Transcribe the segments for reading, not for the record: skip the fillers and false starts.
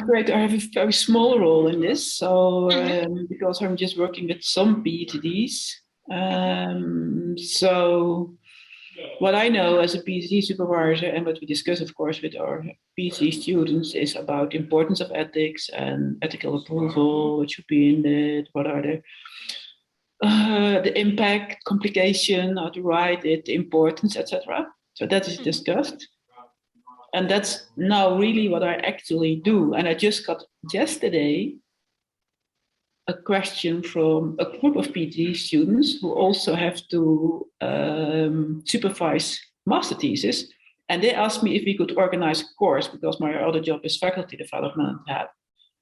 afraid I have a very small role in this. So because I'm just working with some PhDs. So what I know as a PhD supervisor and what we discuss, of course, with our PhD students is about the importance of ethics and ethical approval, what should be in it, what are the impact, complication, how to write it, the importance, etc. So that is discussed. And that's now really what I actually do. And I just got yesterday a question from a group of PhD students who also have to supervise master thesis. And they asked me if we could organize a course because my other job is faculty development lab.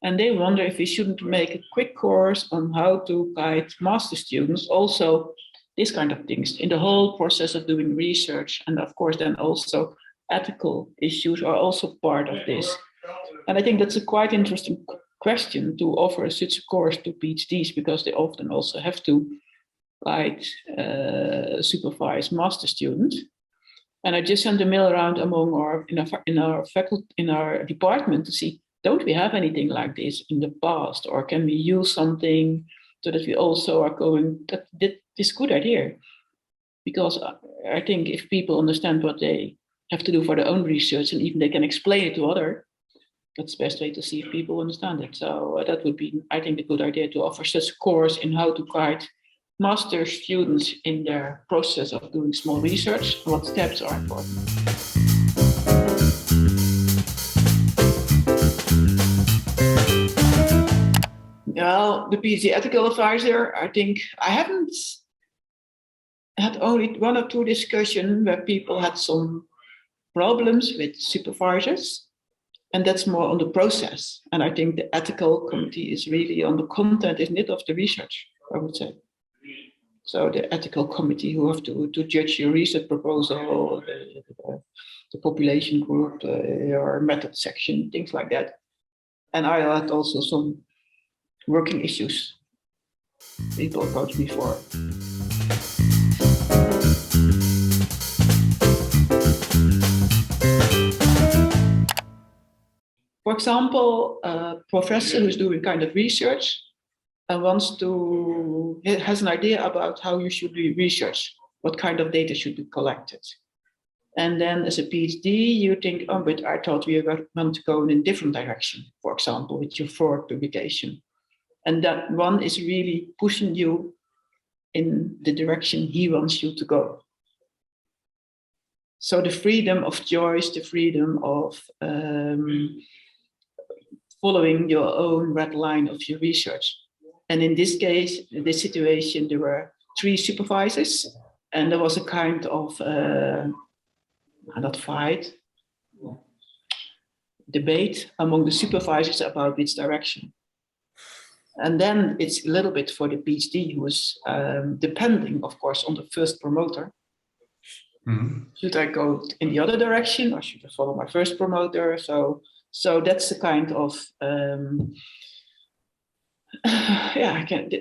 And they wonder if we shouldn't make a quick course on how to guide master students, also these kind of things in the whole process of doing research. And of course, then also ethical issues are also part of this. And I think that's a quite interesting question to offer such a course to PhDs because they often also have to guide, supervise master students. And I just sent a mail around among our faculty, in our department to see, don't we have anything like this in the past, or can we use something so that we also are going, that this good idea? Because I think if people understand what they have to do for their own research and even they can explain it to others, that's the best way to see if people understand it. So that would be, I think, a good idea to offer such a course in how to guide master students in their process of doing small research, what steps are important. Well, the PhD ethical advisor, I think I haven't had only one or two discussions where people had some problems with supervisors, and that's more on the process. And I think the ethical committee is really on the content, isn't it, of the research, I would say. So the ethical committee who have to judge your research proposal, the population group, your method section, things like that. And I had also some working issues people approached me for. For example, a professor who's doing kind of research and has an idea about how you should do research, what kind of data should be collected. And then as a PhD, you think, oh, but I thought we want to go in a different direction, for example, with your forward publication. And that one is really pushing you in the direction he wants you to go. So the freedom of choice, the freedom of following your own red line of your research. And in this case, in this situation, there were 3 supervisors, and there was a kind of, not fight, debate among the supervisors about which direction. And then it's a little bit for the PhD who is depending, of course, on the first promoter. Mm-hmm. Should I go in the other direction or should I follow my first promoter? So that's the kind of,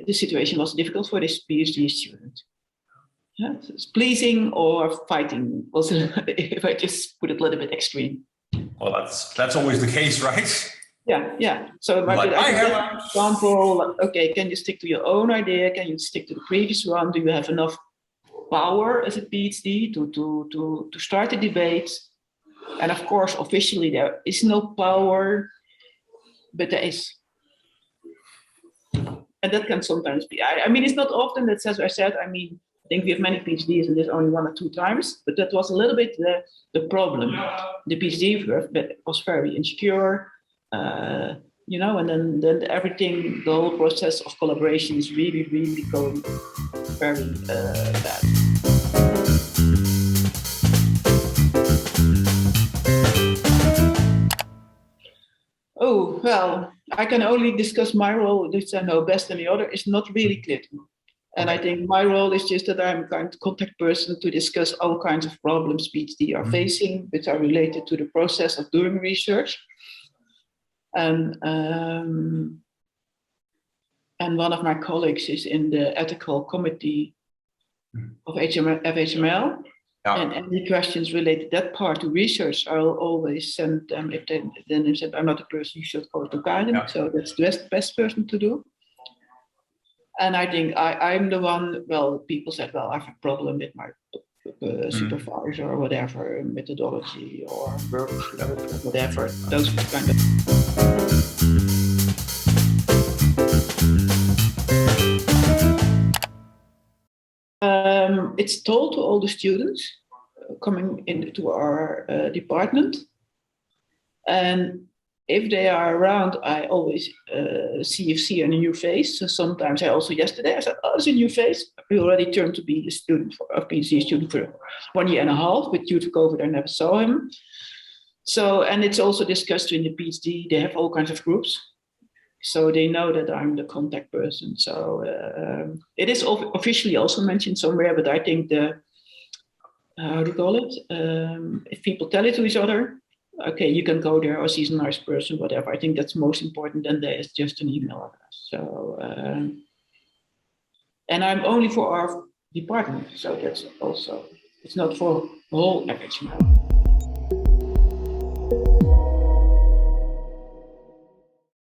the situation was difficult for this PhD student. Yeah, so it's pleasing or fighting, also, if I just put it a little bit extreme. Well, that's always the case, right? Yeah. So like I have an example, okay, can you stick to your own idea? Can you stick to the previous one? Do you have enough power as a PhD to start a debate? And of course, officially there is no power, but there is. And that can sometimes be, I mean, it's not often that, as I said, I mean, I think we have many PhDs and there's only 1 or 2 times, but that was a little bit the problem. The PhD was very insecure, and then everything, the whole process of collaboration is really, really going very bad. Oh, well, I can only discuss my role, which I know best than the other, is not really clear to me. And I think my role is just that I'm a kind of contact person to discuss all kinds of problems PhD are facing, which are related to the process of doing research. And one of my colleagues is in the ethical committee of FHML. Yeah. And any questions related to that part to research, I'll always send them. If they said I'm not the person, you should go to Karin. Yeah. So that's the best person to do. And I think I'm the one. Well, people said, well, I have a problem with my supervisor or whatever, methodology or workflow, whatever. Those kind of. It's told to all the students coming into our department, and if they are around, I always see a new face. So sometimes I also yesterday I said, "Oh, it's a new face." We already turned to be a student for a PhD student for 1 year and a half, but due to COVID, I never saw him. So, and it's also discussed in the PhD. They have all kinds of groups, so they know that I'm the contact person. So it is officially also mentioned somewhere, but I think the how do you call it? If people tell it to each other, okay, you can go there, or she's a nice person, whatever. I think that's most important than there is just an email address. So, and I'm only for our department, so that's also, it's not for the whole package now.